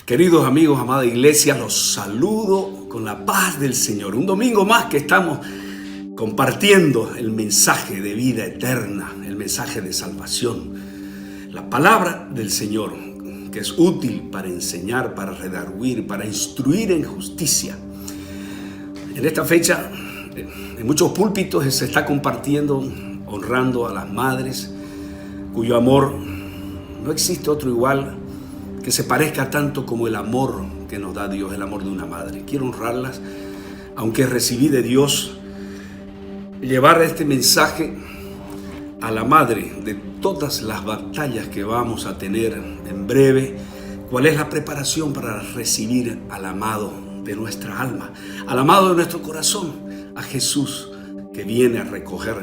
Queridos amigos, amada iglesia, los saludo con la paz del Señor. Un domingo más que estamos compartiendo el mensaje de vida eterna, el mensaje de salvación. La palabra del Señor, que es útil para enseñar, para redarguir, para instruir en justicia. En esta fecha, en muchos púlpitos se está compartiendo, honrando a las madres, cuyo amor no existe otro igual que se parezca tanto como el amor que nos da Dios, el amor de una madre. Quiero honrarlas, aunque recibí de Dios, llevar este mensaje a la madre de todas las batallas que vamos a tener en breve. ¿Cuál es la preparación para recibir al amado de nuestra alma, al amado de nuestro corazón, a Jesús, que viene a recoger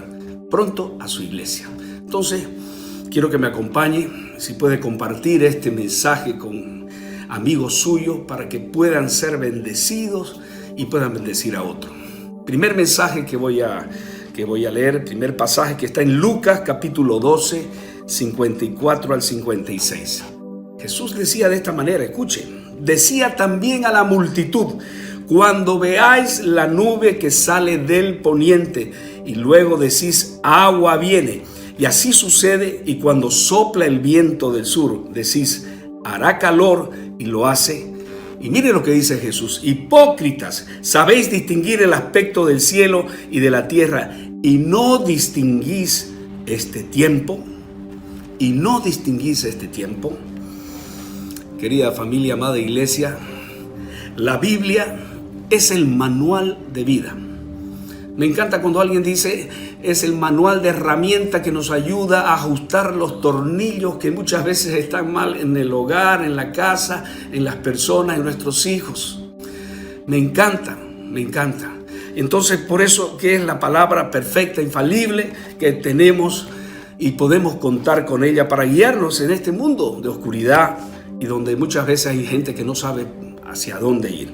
pronto a su iglesia? Entonces, quiero que me acompañe, si puede compartir este mensaje con amigos suyos para que puedan ser bendecidos y puedan bendecir a otros. Primer mensaje que voy a leer, primer pasaje que está en Lucas capítulo 12, 54 al 56. Jesús decía de esta manera, escuchen, decía también a la multitud: cuando veáis la nube que sale del poniente y luego decís agua viene, y así sucede, y cuando sopla el viento del sur, decís hará calor, y lo hace. Y mire lo que dice Jesús: hipócritas, sabéis distinguir el aspecto del cielo y de la tierra, y no distinguís este tiempo. Y no distinguís este tiempo. Querida familia, amada iglesia, la Biblia es el manual de vida. Me encanta cuando alguien dice, es el manual de herramienta que nos ayuda a ajustar los tornillos que muchas veces están mal en el hogar, en la casa, en las personas, en nuestros hijos. Me encanta, me encanta. Entonces, por eso que es la palabra perfecta, infalible, que tenemos y podemos contar con ella para guiarnos en este mundo de oscuridad y donde muchas veces hay gente que no sabe hacia dónde ir.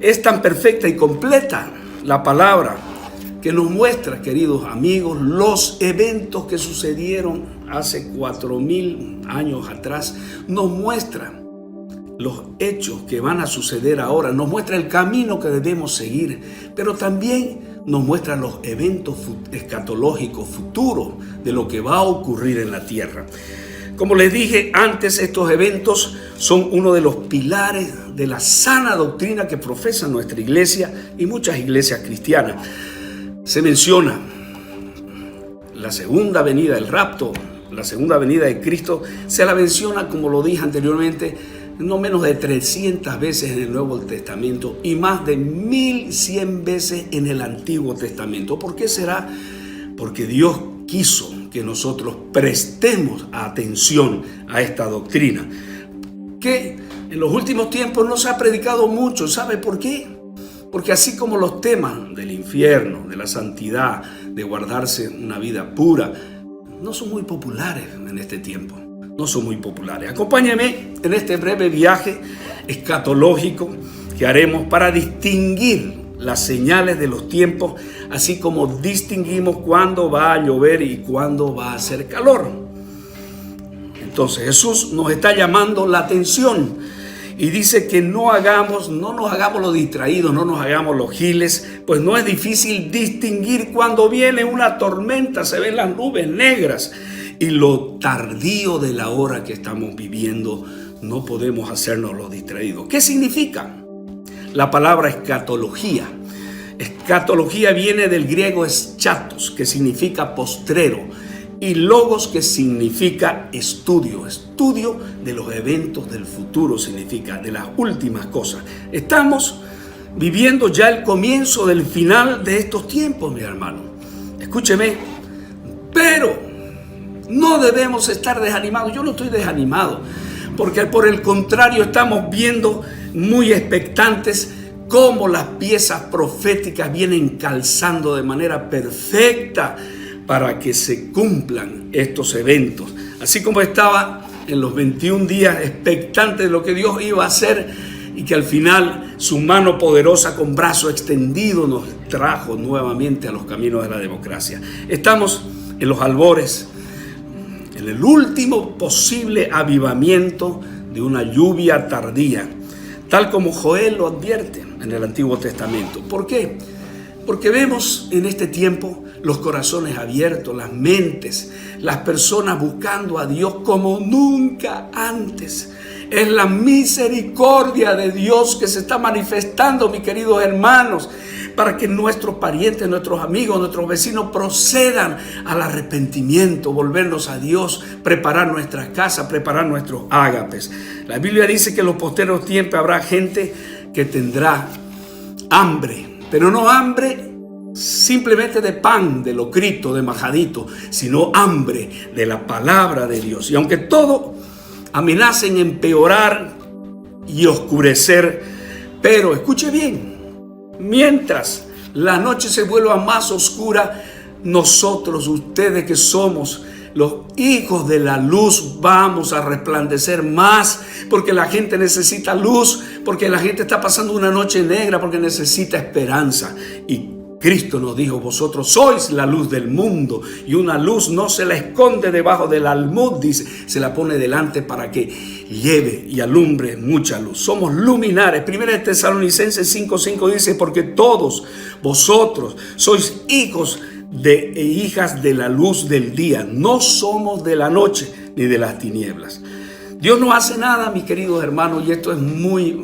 Es tan perfecta y completa la palabra que nos muestra, queridos amigos, los eventos que sucedieron hace 4,000 años atrás. Nos muestra los hechos que van a suceder ahora, nos muestra el camino que debemos seguir, pero también nos muestra los eventos escatológicos futuros de lo que va a ocurrir en la tierra. Como les dije antes, estos eventos son uno de los pilares de la sana doctrina que profesa nuestra iglesia y muchas iglesias cristianas. Se menciona la segunda venida, el rapto, la segunda venida de Cristo, se la menciona, como lo dije anteriormente, no menos de 300 veces en el Nuevo Testamento y más de 1100 veces en el Antiguo Testamento. ¿Por qué será? Porque Dios quiso que nosotros prestemos atención a esta doctrina, que en los últimos tiempos no se ha predicado mucho. ¿Sabe por qué? Porque así como los temas del infierno, de la santidad, de guardarse una vida pura, no son muy populares en este tiempo. No son muy populares. Acompáñame en este breve viaje escatológico que haremos para distinguir las señales de los tiempos, así como distinguimos cuándo va a llover y cuándo va a hacer calor. Entonces Jesús nos está llamando la atención y dice que no nos hagamos los distraídos, no nos hagamos los giles, pues no es difícil distinguir cuando viene una tormenta, se ven las nubes negras y lo tardío de la hora que estamos viviendo, no podemos hacernos los distraídos. ¿Qué significa? La palabra escatología. Escatología viene del griego eschatos, que significa postrero, y logos, que significa estudio. Estudio de los eventos del futuro, significa de las últimas cosas. Estamos viviendo ya el comienzo del final de estos tiempos, mi hermano. Escúcheme, pero no debemos estar desanimados. Yo no estoy desanimado, porque por el contrario estamos viendo muy expectantes cómo las piezas proféticas vienen calzando de manera perfecta para que se cumplan estos eventos. Así como estaba en los 21 días expectante de lo que Dios iba a hacer y que al final su mano poderosa con brazo extendido nos trajo nuevamente a los caminos de la democracia. Estamos en los albores, en el último posible avivamiento de una lluvia tardía, tal como Joel lo advierte en el Antiguo Testamento. ¿Por qué? Porque vemos en este tiempo los corazones abiertos, las mentes, las personas buscando a Dios como nunca antes. Es la misericordia de Dios que se está manifestando, mis queridos hermanos, para que nuestros parientes, nuestros amigos, nuestros vecinos procedan al arrepentimiento, volvernos a Dios, preparar nuestras casas, preparar nuestros ágapes. La Biblia dice que en los posteros tiempos habrá gente que tendrá hambre, pero no hambre simplemente de pan, de locrito, de majadito, sino hambre de la palabra de Dios. Y aunque todo amenaza en empeorar y oscurecer, pero escuche bien, mientras la noche se vuelva más oscura, nosotros, ustedes que somos los hijos de la luz, vamos a resplandecer más, porque la gente necesita luz, porque la gente está pasando una noche negra, porque necesita esperanza. Y Cristo nos dijo: vosotros sois la luz del mundo, y una luz no se la esconde debajo del almud, dice, se la pone delante para que lleve y alumbre mucha luz. Somos luminares. 1 Tesalonicenses 5:5 dice: porque todos vosotros sois hijos e hijas de la luz del día, no somos de la noche ni de las tinieblas. Dios no hace nada, mis queridos hermanos, y esto es muy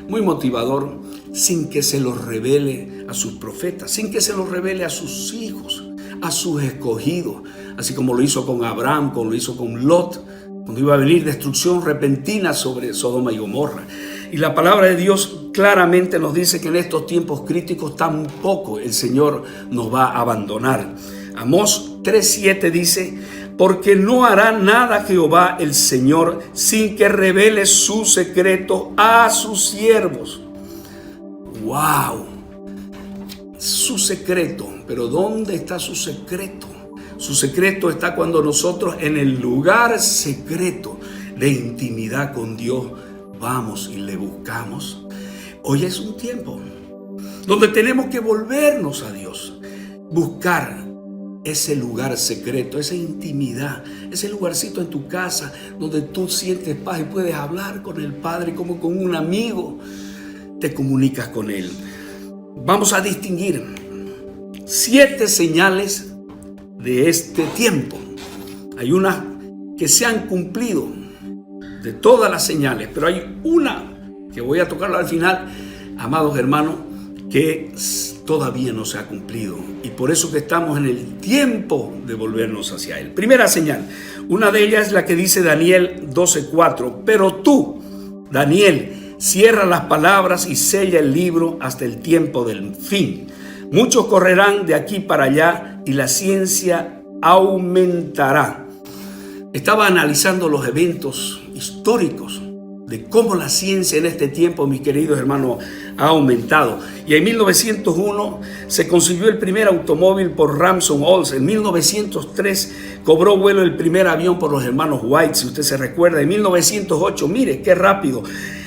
motivador, sin que se lo revele a sus profetas, sin que se lo revele a sus hijos, a sus escogidos, así como lo hizo con Abraham, como lo hizo con Lot, cuando iba a venir destrucción repentina sobre Sodoma y Gomorra. Y la palabra de Dios claramente nos dice que en estos tiempos críticos tampoco el Señor nos va a abandonar. Amós 3:7 dice: porque no hará nada Jehová el Señor sin que revele su secreto a sus siervos. ¡Wow! Su secreto. ¿Pero dónde está su secreto? Su secreto está cuando nosotros en el lugar secreto de intimidad con Dios vamos y le buscamos. Hoy es un tiempo donde tenemos que volvernos a Dios, buscar ese lugar secreto, esa intimidad, ese lugarcito en tu casa donde tú sientes paz y puedes hablar con el Padre como con un amigo. Te comunicas con Él. Vamos a distinguir 7 señales de este tiempo. Hay unas que se han cumplido de todas las señales, pero hay una que voy a tocarla al final, amados hermanos, que todavía no se ha cumplido, y por eso que estamos en el tiempo de volvernos hacia Él. Primera señal, una de ellas es la que dice Daniel 12:4: pero tú, Daniel, cierra las palabras y sella el libro hasta el tiempo del fin. Muchos correrán de aquí para allá y la ciencia aumentará. Estaba analizando los eventos históricos de cómo la ciencia en este tiempo, mis queridos hermanos, ha aumentado. Y en 1901 se concibió el primer automóvil por Ramson Olds. En 1903 cobró vuelo el primer avión por los hermanos White, si usted se recuerda. En 1908, mire qué rápido,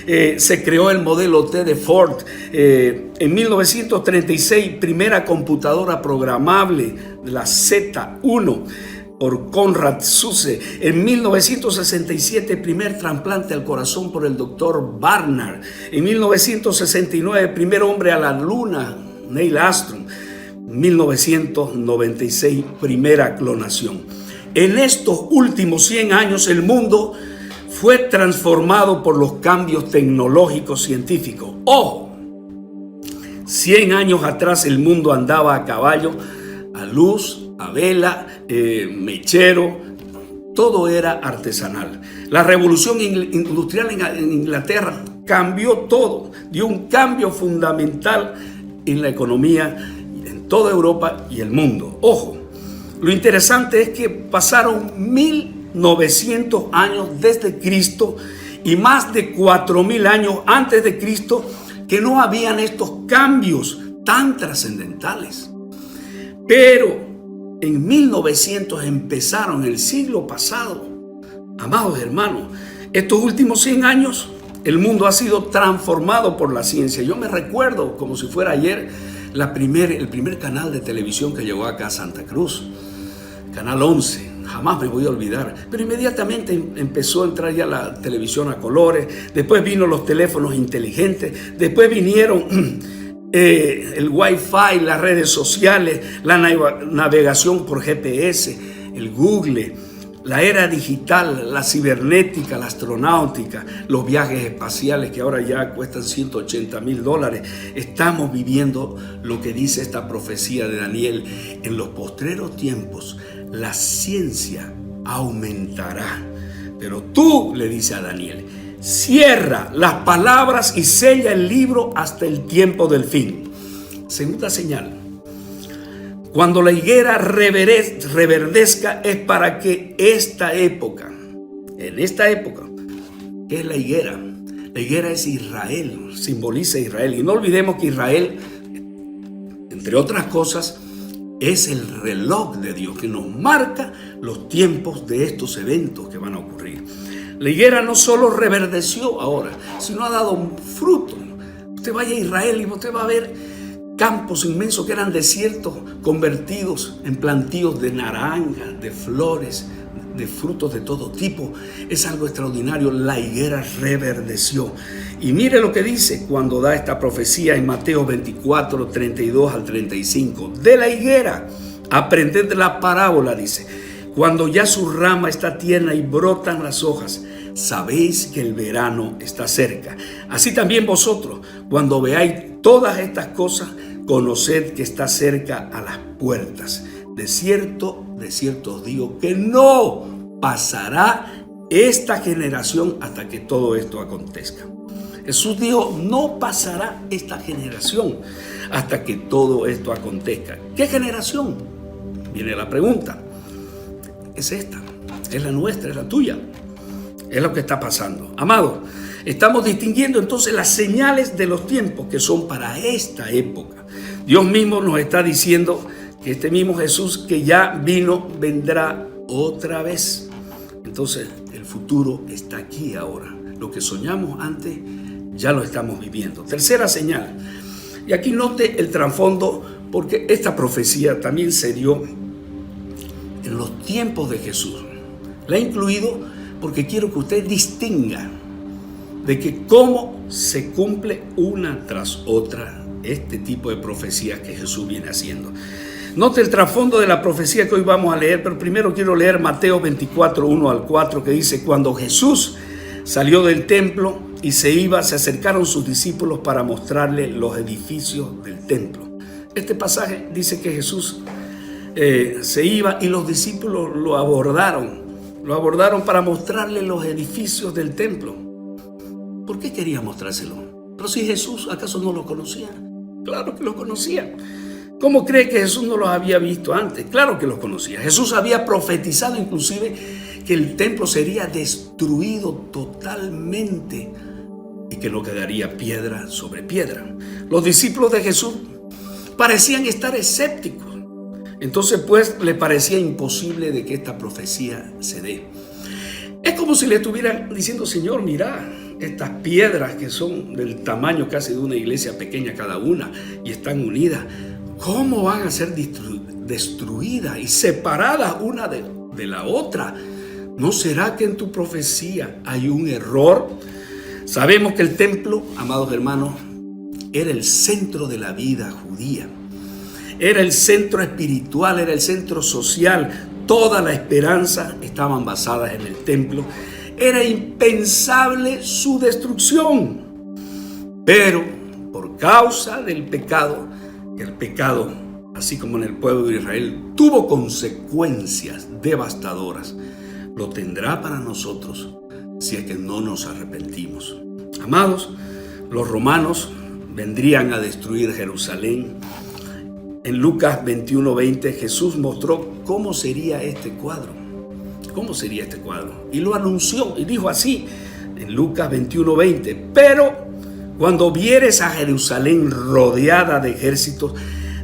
se creó el modelo T de Ford. En 1936, primera computadora programable, la Z1, por Conrad Zuse. En 1967, primer trasplante al corazón por el doctor Barnard. En 1969, primer hombre a la luna, Neil Armstrong. 1996, primera clonación. En estos últimos 100 años, el mundo fue transformado por los cambios tecnológicos científicos. ¡Oh! 100 años atrás el mundo andaba a caballo, a luz, a vela, mechero, todo era artesanal. La revolución industrial en Inglaterra cambió todo, dio un cambio fundamental en la economía en toda Europa y el mundo. Ojo, lo interesante es que pasaron 1900 años desde Cristo y más de 4000 años antes de Cristo que no habían estos cambios tan trascendentales. Pero en 1900 empezaron, el siglo pasado. Amados hermanos, estos últimos 100 años el mundo ha sido transformado por la ciencia. Yo me recuerdo como si fuera ayer el primer canal de televisión que llegó acá a Santa Cruz, Canal 11, jamás me voy a olvidar. Pero inmediatamente empezó a entrar ya la televisión a colores, después vino los teléfonos inteligentes, después vinieron el Wi-Fi, las redes sociales, la navegación por GPS, el Google, la era digital, la cibernética, la astronáutica, los viajes espaciales que ahora ya cuestan $180,000. Estamos viviendo lo que dice esta profecía de Daniel. En los postreros tiempos la ciencia aumentará. Pero tú, le dice a Daniel, cierra las palabras y sella el libro hasta el tiempo del fin. Segunda señal. Cuando la higuera reverdezca es para que en esta época, ¿qué es la higuera? La higuera es Israel, simboliza Israel. Y no olvidemos que Israel, entre otras cosas, es el reloj de Dios que nos marca los tiempos de estos eventos que van a ocurrir. La higuera no solo reverdeció ahora, sino ha dado fruto. Usted vaya a Israel y usted va a ver campos inmensos que eran desiertos convertidos en plantíos de naranjas, de flores, de frutos de todo tipo. Es algo extraordinario. La higuera reverdeció. Y mire lo que dice cuando da esta profecía en Mateo 24, 32 al 35. De la higuera, aprended la parábola, dice. Cuando ya su rama está tierna y brotan las hojas, sabéis que el verano está cerca. Así también vosotros, cuando veáis todas estas cosas, conoced que está cerca a las puertas. De cierto os digo que no pasará esta generación hasta que todo esto acontezca. Jesús dijo, no pasará esta generación hasta que todo esto acontezca. ¿Qué generación? Viene la pregunta. Es esta, es la nuestra, es la tuya. Es lo que está pasando. Amado, estamos distinguiendo entonces las señales de los tiempos que son para esta época. Dios mismo nos está diciendo que este mismo Jesús que ya vino, vendrá otra vez. Entonces, el futuro está aquí ahora. Lo que soñamos antes, ya lo estamos viviendo. Tercera señal. Y aquí note el trasfondo, porque esta profecía también se dio en los tiempos de Jesús. La he incluido porque quiero que usted distinga de que cómo se cumple una tras otra este tipo de profecías que Jesús viene haciendo. Note el trasfondo de la profecía que hoy vamos a leer, pero primero quiero leer Mateo 24, 1 al 4, que dice, cuando Jesús salió del templo y se iba, se acercaron sus discípulos para mostrarle los edificios del templo. Este pasaje dice que Jesús se iba y los discípulos lo abordaron para mostrarle los edificios del templo. ¿Por qué quería mostrárselo? Pero si Jesús, ¿acaso no lo conocía? Claro que lo conocía. ¿Cómo cree que Jesús no los había visto antes? Claro que los conocía. Jesús había profetizado inclusive que el templo sería destruido totalmente y que no quedaría piedra sobre piedra. Los discípulos de Jesús parecían estar escépticos. Entonces, pues, le parecía imposible de que esta profecía se dé. Es como si le estuvieran diciendo, Señor, mira, estas piedras que son del tamaño casi de una iglesia pequeña cada una y están unidas, ¿cómo van a ser destruidas y separadas una de la otra? ¿No será que en tu profecía hay un error? Sabemos que el templo, amados hermanos, era el centro de la vida judía. Era el centro espiritual, era el centro social. Toda la esperanza estaban basadas en el templo. Era impensable su destrucción. Pero por causa del pecado, el pecado, así como en el pueblo de Israel, tuvo consecuencias devastadoras. Lo tendrá para nosotros si es que no nos arrepentimos. Amados, los romanos vendrían a destruir Jerusalén. En Lucas 21:20 Jesús mostró cómo sería este cuadro. ¿Cómo sería este cuadro? Y lo anunció y dijo así en Lucas 21:20. Pero cuando vieres a Jerusalén rodeada de ejércitos,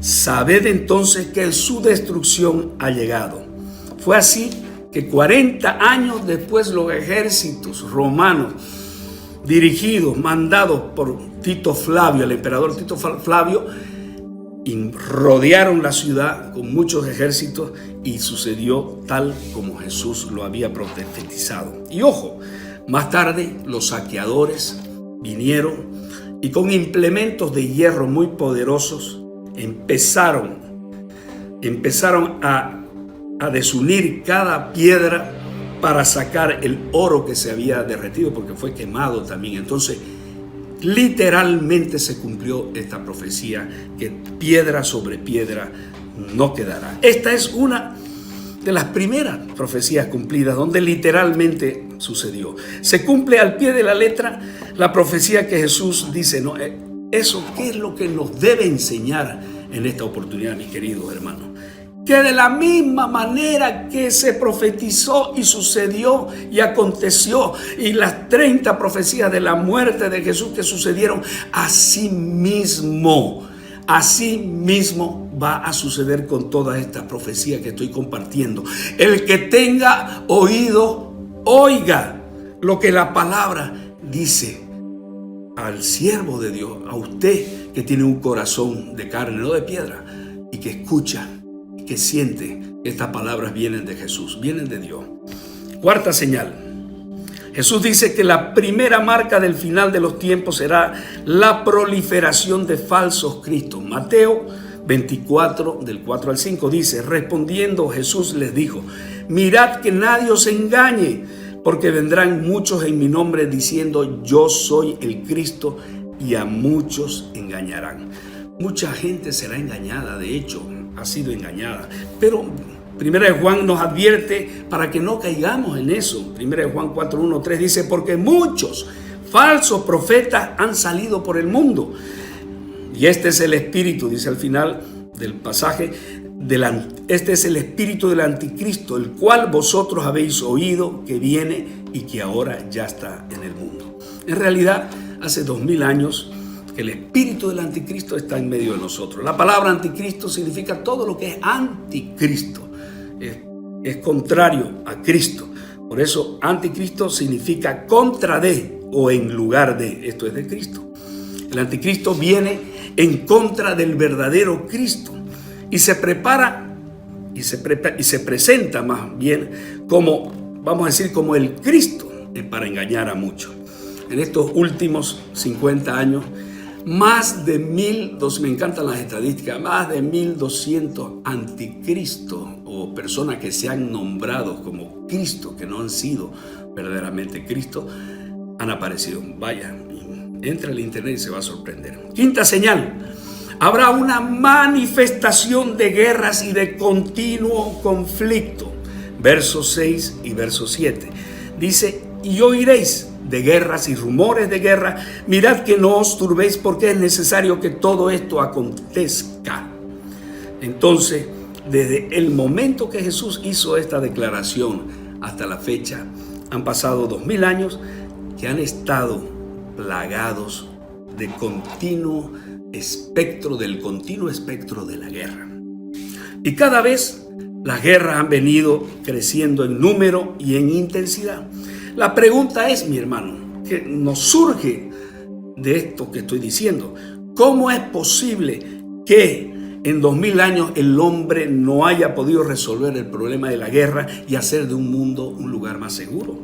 sabed entonces que su destrucción ha llegado. Fue así que 40 años después los ejércitos romanos dirigidos, mandados por Tito Flavio, el emperador Tito Flavio, y rodearon la ciudad con muchos ejércitos y sucedió tal como Jesús lo había profetizado. Y ojo, más tarde los saqueadores vinieron y con implementos de hierro muy poderosos empezaron a desunir cada piedra para sacar el oro que se había derretido, porque fue quemado también. Entonces, literalmente se cumplió esta profecía, que piedra sobre piedra no quedará. Esta es una de las primeras profecías cumplidas, donde literalmente sucedió. Se cumple al pie de la letra la profecía que Jesús dice, ¿no? Eso, ¿qué es lo que nos debe enseñar en esta oportunidad, mis queridos hermanos? Que de la misma manera que se profetizó y sucedió y aconteció, y las 30 profecías de la muerte de Jesús que sucedieron, así mismo va a suceder con todas estas profecías que estoy compartiendo. El que tenga oído, oiga lo que la palabra dice al siervo de Dios, a usted que tiene un corazón de carne, no de piedra, y que escucha, que siente que estas palabras vienen de Jesús, vienen de Dios. Cuarta señal. Jesús dice que la primera marca del final de los tiempos será la proliferación de falsos cristos. Mateo 24, del 4 al 5 dice, respondiendo Jesús les dijo, mirad que nadie os engañe, porque vendrán muchos en mi nombre diciendo, yo soy el Cristo, y a muchos engañarán. Mucha gente será engañada, de hecho, ha sido engañada. Pero Primera de Juan nos advierte para que no caigamos en eso. Primera de Juan 4, 1, 3 dice, porque muchos falsos profetas han salido por el mundo. Y este es el espíritu, dice al final del pasaje, este es el espíritu del anticristo, el cual vosotros habéis oído que viene y que ahora ya está en el mundo. En realidad, hace 2000 años, el espíritu del anticristo está en medio de nosotros. La palabra anticristo significa todo lo que es anticristo. Es contrario a Cristo. Por eso anticristo significa contra de o en lugar de. Esto es de Cristo. El anticristo viene en contra del verdadero Cristo y se prepara y se presenta más bien como, vamos a decir, como el Cristo para engañar a muchos. En estos últimos 50 años, más de 1,200, me encantan las estadísticas, más de 1,200 anticristos o personas que se han nombrado como Cristo, que no han sido verdaderamente Cristo, han aparecido. Vaya, entra al internet y se va a sorprender. Quinta señal, habrá una manifestación de guerras y de continuo conflicto. Versos 6 y verso 7. Dice, y oiréis de guerras y rumores de guerra, mirad que no os turbéis, porque es necesario que todo esto acontezca. Entonces, desde el momento que Jesús hizo esta declaración hasta la fecha, han pasado 2000 años que han estado plagados del continuo espectro de la guerra. Y cada vez las guerras han venido creciendo en número y en intensidad. La pregunta es, mi hermano, que nos surge de esto que estoy diciendo, ¿cómo es posible que en 2000 años el hombre no haya podido resolver el problema de la guerra y hacer de un mundo un lugar más seguro?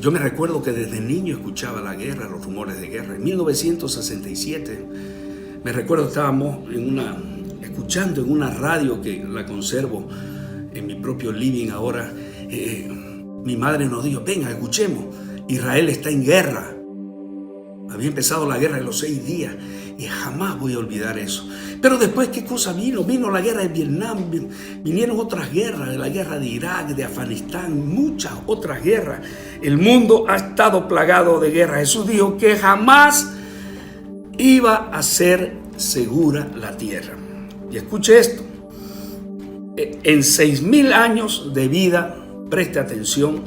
Yo me recuerdo que desde niño escuchaba la guerra, los rumores de guerra. En 1967, me recuerdo estábamos escuchando en una radio que la conservo en mi propio living ahora. Mi madre nos dijo, venga, escuchemos, Israel está en guerra. Había empezado la guerra en los 6 días y jamás voy a olvidar eso. Pero después, ¿qué cosa vino? Vino la guerra de Vietnam, vinieron otras guerras, la guerra de Irak, de Afganistán, muchas otras guerras. El mundo ha estado plagado de guerra. Jesús dijo que jamás iba a ser segura la tierra. Y escuche esto, en 6,000 años de vida, preste atención,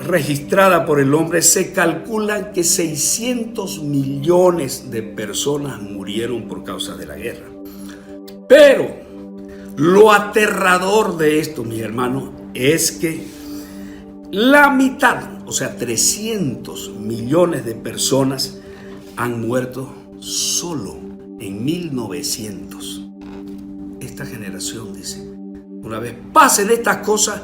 registrada por el hombre, se calcula que 600 millones de personas murieron por causa de la guerra. Pero lo aterrador de esto, mis hermanos, es que la mitad, o sea, 300 millones de personas han muerto solo en 1900. Esta generación dice, una vez pasen estas cosas,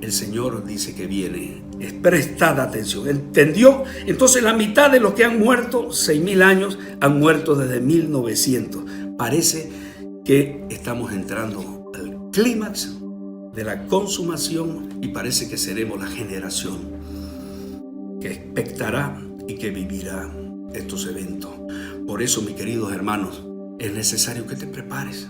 el Señor dice que viene. Es prestada atención. ¿Entendió? Entonces la mitad de los que han muerto, 6.000 años, han muerto desde 1900. Parece que estamos entrando al clímax de la consumación y parece que seremos la generación que expectará y que vivirá estos eventos. Por eso, mis queridos hermanos, es necesario que te prepares.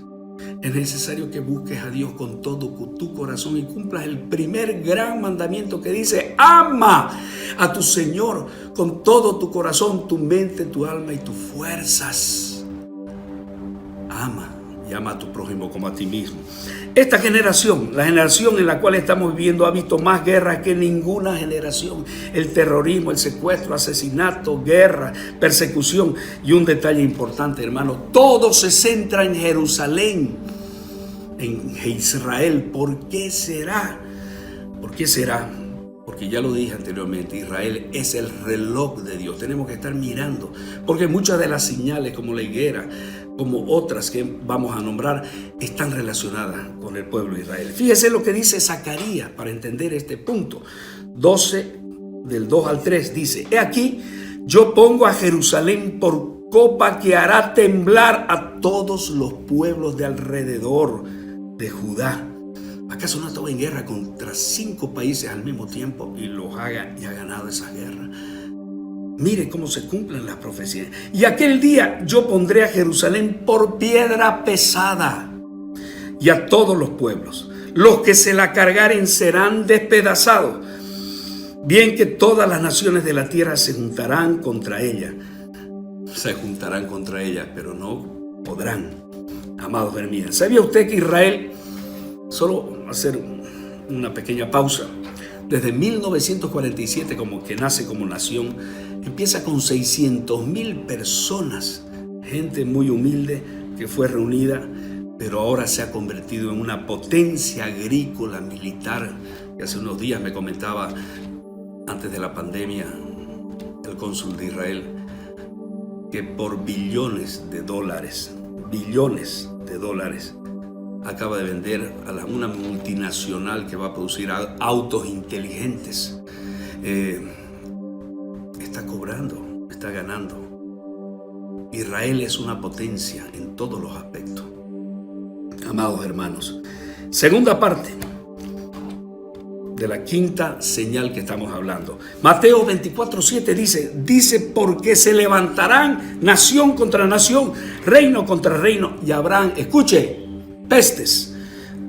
Es necesario que busques a Dios con todo tu corazón y cumplas el primer gran mandamiento que dice: ama a tu Señor con todo tu corazón, tu mente, tu alma y tus fuerzas. Ama y ama a tu prójimo como a ti mismo. Esta generación, la generación en la cual estamos viviendo, ha visto más guerras que ninguna generación. El terrorismo, el secuestro, asesinato, guerra, persecución. Y un detalle importante, hermano, todo se centra en Jerusalén, en Israel. ¿Por qué será? ¿Por qué será? Porque ya lo dije anteriormente, Israel es el reloj de Dios. Tenemos que estar mirando, porque muchas de las señales, como la higuera, como otras que vamos a nombrar, están relacionadas con el pueblo de Israel. Fíjese lo que dice Zacarías para entender este punto. 12, del 2 al 3, dice: he aquí, yo pongo a Jerusalén por copa que hará temblar a todos los pueblos de alrededor de Judá. ¿Acaso no estaba en guerra contra 5 países al mismo tiempo y ha ganado esa guerra? Mire cómo se cumplen las profecías. Y aquel día yo pondré a Jerusalén por piedra pesada, y a todos los pueblos. Los que se la cargaren serán despedazados. Bien que todas las naciones de la tierra se juntarán contra ella. Se juntarán contra ella, pero no podrán. Amados hermanos, ¿sabía usted que Israel, solo hacer una pequeña pausa, desde 1947 como que nace como nación, empieza con 600,000 personas, gente muy humilde que fue reunida, pero ahora se ha convertido en una potencia agrícola, militar, que hace unos días me comentaba, antes de la pandemia, el cónsul de Israel, que por billones de dólares, acaba de vender a una multinacional que va a producir autos inteligentes. Está cobrando, está ganando. Israel es una potencia en todos los aspectos. Amados hermanos, segunda parte de la quinta señal que estamos hablando. Mateo 24:7 dice: porque se levantarán nación contra nación, reino contra reino, y habrán, escuche, pestes,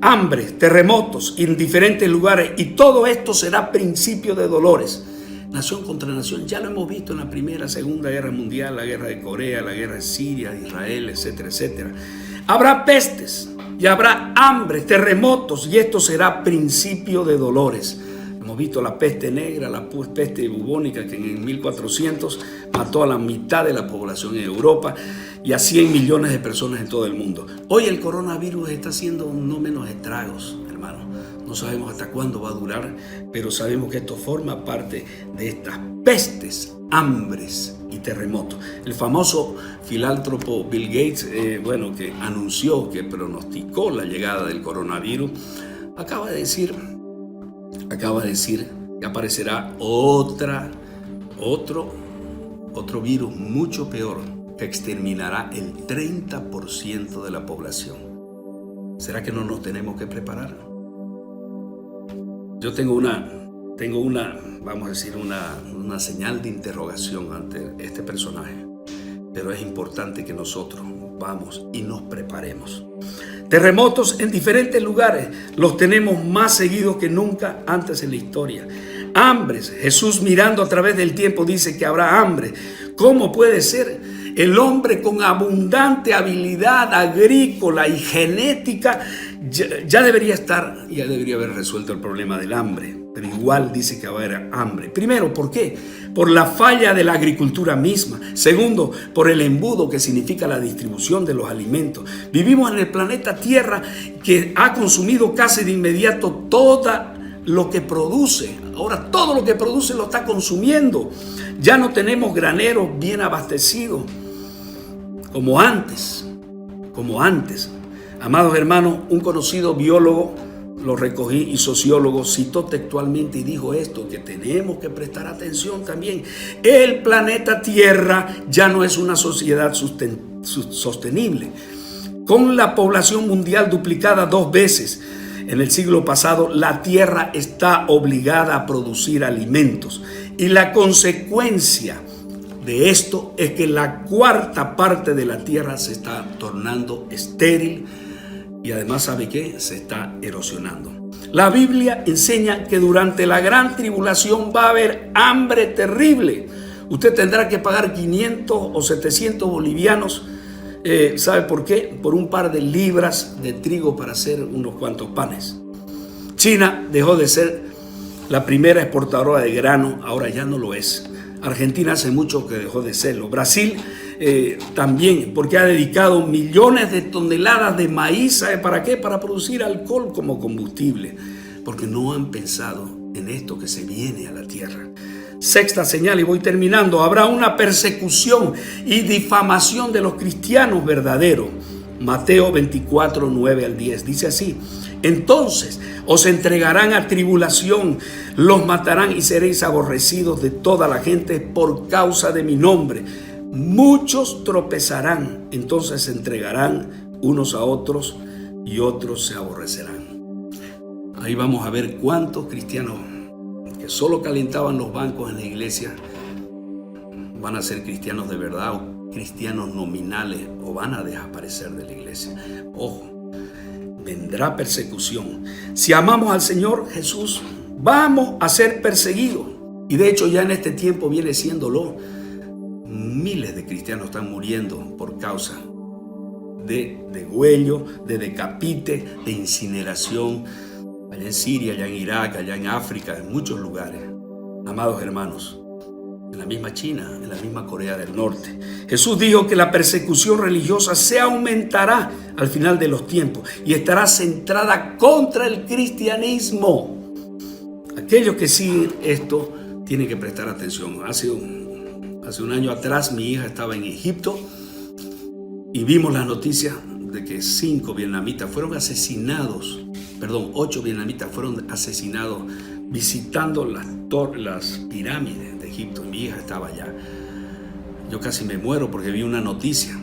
hambre, terremotos en diferentes lugares, y todo esto será principio de dolores. Nación contra nación, ya lo hemos visto en la Primera, Segunda Guerra Mundial, la guerra de Corea, la guerra de Siria, de Israel, etcétera, etcétera. Habrá pestes y habrá hambre, terremotos, y esto será principio de dolores. Hemos visto la peste negra, la peste bubónica, que en 1400 mató a la mitad de la población en Europa y a 100 millones de personas en todo el mundo. Hoy el coronavirus está haciendo no menos estragos, hermano. No sabemos hasta cuándo va a durar, pero sabemos que esto forma parte de estas pestes, hambres y terremotos. El famoso filántropo Bill Gates, que anunció, que pronosticó la llegada del coronavirus, acaba de decir que aparecerá otro virus mucho peor, que exterminará el 30% de la población. ¿Será que no nos tenemos que preparar? Yo tengo una, vamos a decir, una señal de interrogación ante este personaje, pero es importante que nosotros vamos y nos preparemos. Terremotos en diferentes lugares, los tenemos más seguidos que nunca antes en la historia. Hambres, Jesús mirando a través del tiempo dice que habrá hambre. ¿Cómo puede ser? El hombre con abundante habilidad agrícola y genética ya debería haber resuelto el problema del hambre, pero igual dice que va a haber hambre. Primero, ¿por qué? Por la falla de la agricultura misma. Segundo, por el embudo, que significa la distribución de los alimentos. Vivimos en el planeta Tierra, que ha consumido casi de inmediato todo lo que produce. Ahora todo lo que produce lo está consumiendo. Ya no tenemos graneros bien abastecidos. como antes. Amados hermanos, un conocido biólogo, lo recogí, y sociólogo, citó textualmente y dijo esto, que tenemos que prestar atención también. El planeta Tierra ya no es una sociedad sostenible. Con la población mundial duplicada 2 veces en el siglo pasado, la Tierra está obligada a producir alimentos. Y la consecuencia de esto es que la 1/4 parte de la Tierra se está tornando estéril. Y además, ¿sabe qué? Se está erosionando. La Biblia enseña que durante la gran tribulación va a haber hambre terrible. Usted tendrá que pagar 500 o 700 bolivianos. ¿Sabe por qué? Por un par de libras de trigo para hacer unos cuantos panes. China dejó de ser la primera exportadora de grano, ahora ya no lo es. Argentina hace mucho que dejó de serlo. Brasil también, porque ha dedicado millones de toneladas de maíz. ¿Sabe para qué? Para producir alcohol como combustible, porque no han pensado en esto que se viene a la tierra. Sexta señal, y voy terminando: habrá una persecución y difamación de los cristianos verdaderos. Mateo 24, 9 al 10, dice así: entonces os entregarán a tribulación, los matarán y seréis aborrecidos de toda la gente por causa de mi nombre. Muchos tropezarán, entonces se entregarán unos a otros y otros se aborrecerán. Ahí vamos a ver cuántos cristianos que solo calentaban los bancos en la iglesia van a ser cristianos de verdad o cristianos nominales, o van a desaparecer de la iglesia. Ojo, vendrá persecución. Si amamos al Señor Jesús, vamos a ser perseguidos. Y de hecho ya en este tiempo viene siéndolo. Miles de cristianos están muriendo por causa de degüello, de decapite, de incineración, allá en Siria, allá en Irak, allá en África, en muchos lugares. Amados hermanos, en la misma China, en la misma Corea del Norte. Jesús dijo que la persecución religiosa se aumentará al final de los tiempos y estará centrada contra el cristianismo. Aquellos que siguen esto tienen que prestar atención. Hace un año atrás mi hija estaba en Egipto y vimos las noticias de que 8 vietnamitas fueron asesinados visitando las pirámides de Egipto. Mi hija estaba allá. Yo casi me muero porque vi una noticia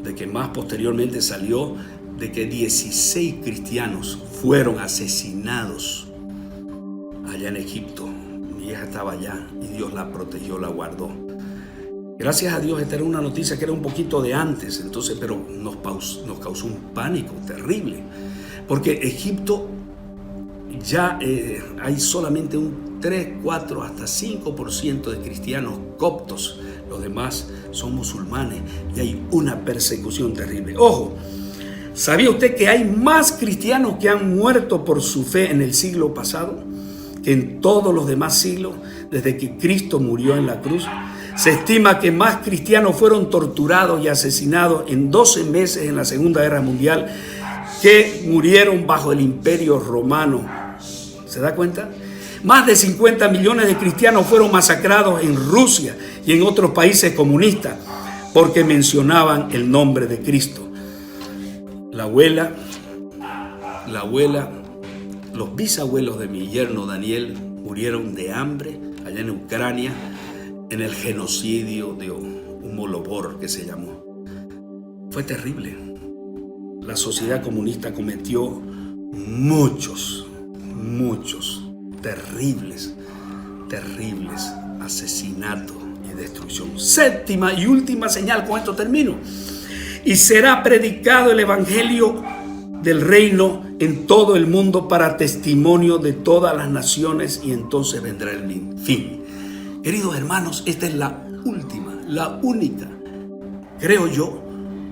de que más posteriormente salió de que 16 cristianos fueron asesinados allá en Egipto. Mi hija estaba allá y Dios la protegió, la guardó. Gracias a Dios, esta era una noticia que era un poquito de antes, entonces, pero nos causó un pánico terrible, porque Egipto ya hay solamente un 3, 4, hasta 5% de cristianos coptos. Los demás son musulmanes y hay una persecución terrible. Ojo, ¿sabía usted que hay más cristianos que han muerto por su fe en el siglo pasado que en todos los demás siglos desde que Cristo murió en la cruz? Se estima que más cristianos fueron torturados y asesinados en 12 meses en la Segunda Guerra Mundial que murieron bajo el Imperio Romano. ¿Se da cuenta? Más de 50 millones de cristianos fueron masacrados en Rusia y en otros países comunistas porque mencionaban el nombre de Cristo. La abuela, los bisabuelos de mi yerno Daniel murieron de hambre allá en Ucrania, en el genocidio de Holodomor, que se llamó. Fue terrible. La sociedad comunista cometió muchos terribles asesinatos y destrucción. Séptima y última señal, con esto termino. Y será predicado el evangelio del reino en todo el mundo para testimonio de todas las naciones, y entonces vendrá el fin. Queridos hermanos, esta es la única, creo yo,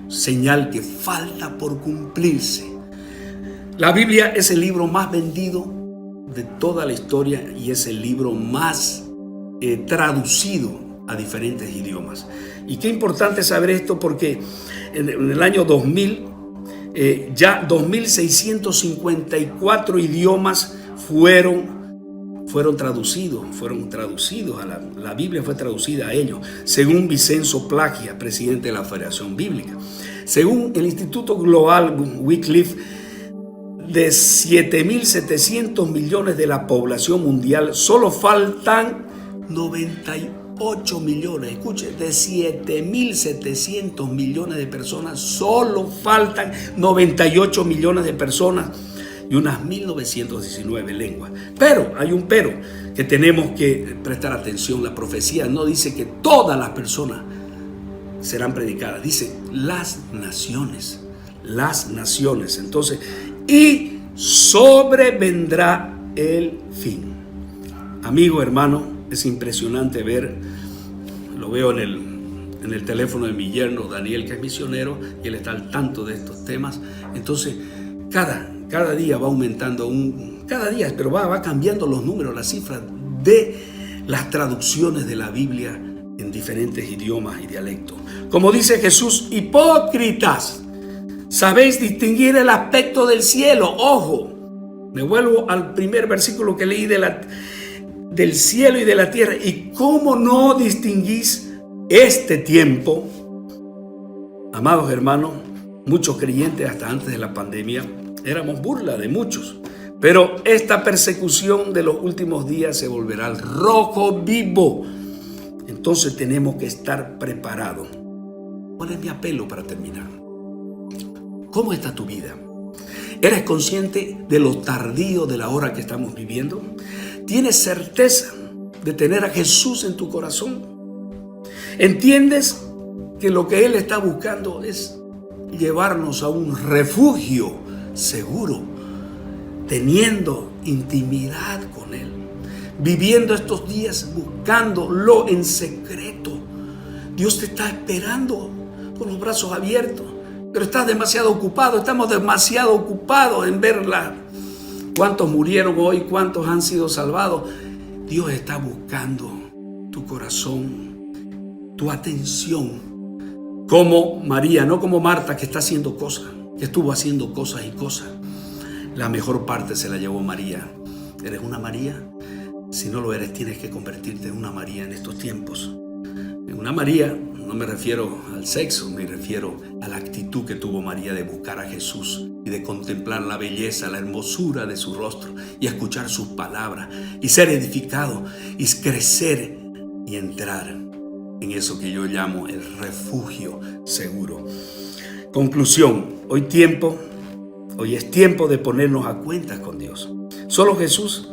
señal que falta por cumplirse. La Biblia es el libro más vendido de toda la historia y es el libro más traducido a diferentes idiomas. Y qué importante saber esto, porque en el año 2000 ya 2.654 idiomas fueron fueron traducidos la Biblia fue traducida a ellos, según Vincenzo Plagia, presidente de la Federación Bíblica. Según el Instituto Global Wycliffe, de 7.700 millones de la población mundial, solo faltan 98 millones. Escuche, de 7.700 millones de personas, solo faltan 98 millones de personas y unas 1.919 lenguas. Pero, hay un pero, que tenemos que prestar atención. La profecía no dice que todas las personas serán predicadas, dice las naciones. Entonces, y sobrevendrá el fin. Amigo, hermano, es impresionante ver, lo veo en el teléfono de mi yerno Daniel, que es misionero, y él está al tanto de estos temas. Entonces, cada día va aumentando, pero va cambiando los números, las cifras de las traducciones de la Biblia en diferentes idiomas y dialectos. Como dice Jesús: hipócritas, sabéis distinguir el aspecto del cielo. Ojo, me vuelvo al primer versículo que leí del cielo y de la tierra. ¿Y cómo no distinguís este tiempo? Amados hermanos, muchos creyentes hasta antes de la pandemia éramos burla de muchos. Pero esta persecución de los últimos días se volverá al rojo vivo. Entonces tenemos que estar preparados. ¿Cuál es mi apelo para terminar? ¿Cómo está tu vida? ¿Eres consciente de lo tardío de la hora que estamos viviendo? ¿Tienes certeza de tener a Jesús en tu corazón? ¿Entiendes que lo que Él está buscando es llevarnos a un refugio seguro, teniendo intimidad con Él, viviendo estos días buscándolo en secreto? Dios te está esperando con los brazos abiertos, pero estás demasiado ocupado, estamos demasiado ocupados en verla. ¿Cuántos murieron hoy? ¿Cuántos han sido salvados? Dios está buscando tu corazón, tu atención, como María, no como Marta, que está haciendo cosas, que estuvo haciendo cosas y cosas. La mejor parte se la llevó María. ¿Eres una María? Si no lo eres, tienes que convertirte en una María en estos tiempos. En una María, no me refiero al sexo, me refiero a la actitud que tuvo María de buscar a Jesús y de contemplar la belleza, la hermosura de su rostro y escuchar sus palabras y ser edificado y crecer y entrar en eso que yo llamo el refugio seguro. Conclusión, hoy es tiempo de ponernos a cuentas con Dios. Solo Jesús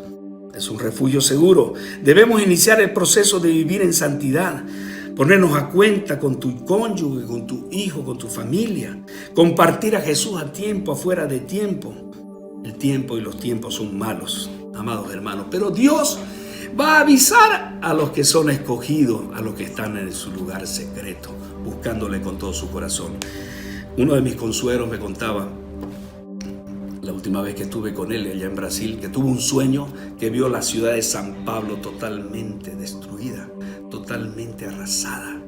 es un refugio seguro. Debemos iniciar el proceso de vivir en santidad, ponernos a cuenta con tu cónyuge, con tu hijo, con tu familia, compartir a Jesús a tiempo, afuera de tiempo. El tiempo y los tiempos son malos, amados hermanos, pero Dios va a avisar a los que son escogidos, a los que están en su lugar secreto, buscándole con todo su corazón. Uno de mis consuelos me contaba, la última vez que estuve con él allá en Brasil, que tuvo un sueño que vio la ciudad de San Pablo totalmente destruida, totalmente arrasada,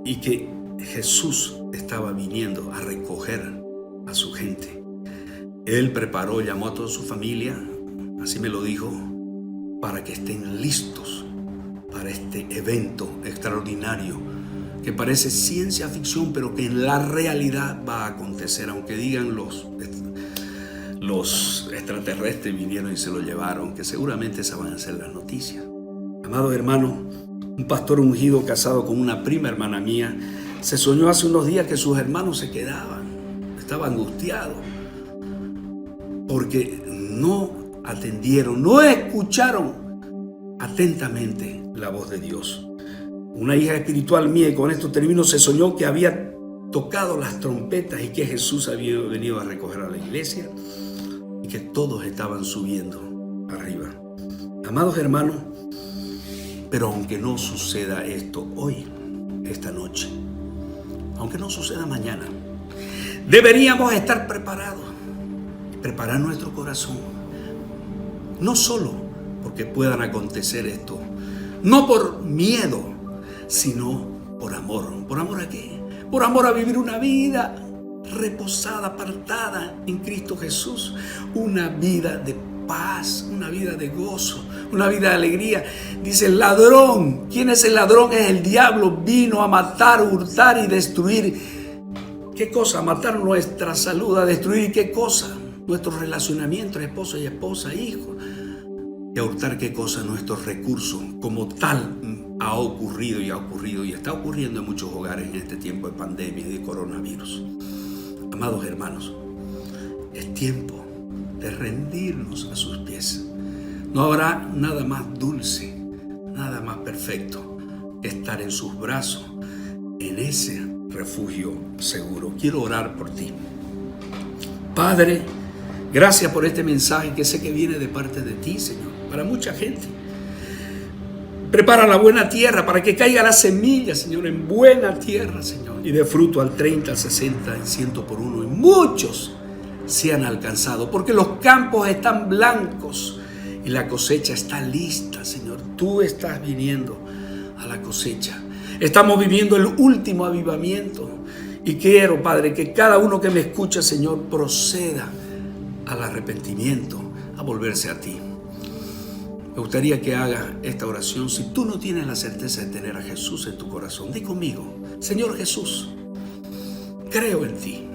y que Jesús estaba viniendo a recoger a su gente. Él preparó, llamó a toda su familia, así me lo dijo, para que estén listos para este evento extraordinario que parece ciencia ficción, pero que en la realidad va a acontecer, aunque digan los extraterrestres vinieron y se lo llevaron, que seguramente esas van a ser las noticias. Amados hermanos, un pastor ungido casado con una prima hermana mía se soñó hace unos días que sus hermanos se quedaban, estaba angustiado porque no atendieron, no escucharon atentamente la voz de Dios. Una hija espiritual mía, y con esto termino, se soñó que había tocado las trompetas y que Jesús había venido a recoger a la iglesia y que todos estaban subiendo arriba. Amados hermanos, pero aunque no suceda esto hoy, esta noche, aunque no suceda mañana, deberíamos estar preparados, preparar nuestro corazón, no solo porque puedan acontecer esto, no por miedo, sino por amor. ¿Por amor a qué? Por amor a vivir una vida reposada, apartada en Cristo Jesús, una vida de paz, una vida de gozo, una vida de alegría. Dice el ladrón. ¿Quién es el ladrón? Es el diablo. Vino a matar, hurtar y destruir. ¿Qué cosa? A matar nuestra salud, a destruir ¿qué cosa? Nuestro relacionamiento, esposo y esposa, hijos. Y a hurtar ¿qué cosa? Nuestros recursos. Como tal ha ocurrido y está ocurriendo en muchos hogares en este tiempo de pandemia y de coronavirus. Amados hermanos, es tiempo de rendirnos a sus pies. No habrá nada más dulce, nada más perfecto que estar en sus brazos, en ese refugio seguro. Quiero orar por ti. Padre, gracias por este mensaje que sé que viene de parte de ti, Señor, para mucha gente. Prepara la buena tierra para que caiga la semilla, Señor, en buena tierra, Señor, y de fruto al 30, al 60, al 100 por uno. Y muchos sean alcanzados, porque los campos están blancos y la cosecha está lista, Señor. Tú estás viniendo a la cosecha. Estamos viviendo el último avivamiento. Y quiero, Padre, que cada uno que me escucha, Señor, proceda al arrepentimiento, a volverse a ti. Me gustaría que hagas esta oración. Si tú no tienes la certeza de tener a Jesús en tu corazón, di conmigo: Señor Jesús, creo en ti.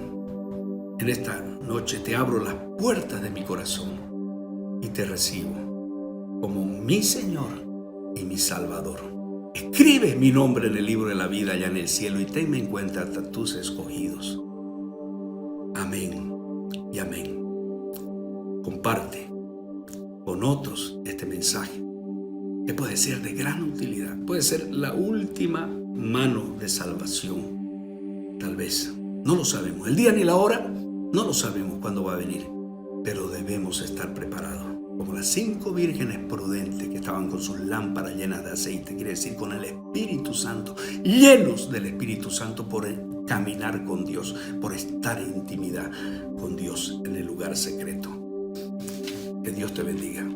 En esta noche te abro las puertas de mi corazón y te recibo como mi Señor y mi Salvador. Escribe mi nombre en el libro de la vida allá en el cielo y tenme en cuenta hasta tus escogidos. Amén y amén. Comparte con otros este mensaje, que puede ser de gran utilidad, puede ser la última mano de salvación. Tal vez, no lo sabemos, el día ni la hora, no lo sabemos cuándo va a venir, pero debemos estar preparados, como las 5 vírgenes prudentes que estaban con sus lámparas llenas de aceite, quiere decir con el Espíritu Santo, llenos del Espíritu Santo por caminar con Dios, por estar en intimidad con Dios en el lugar secreto. Que Dios te bendiga.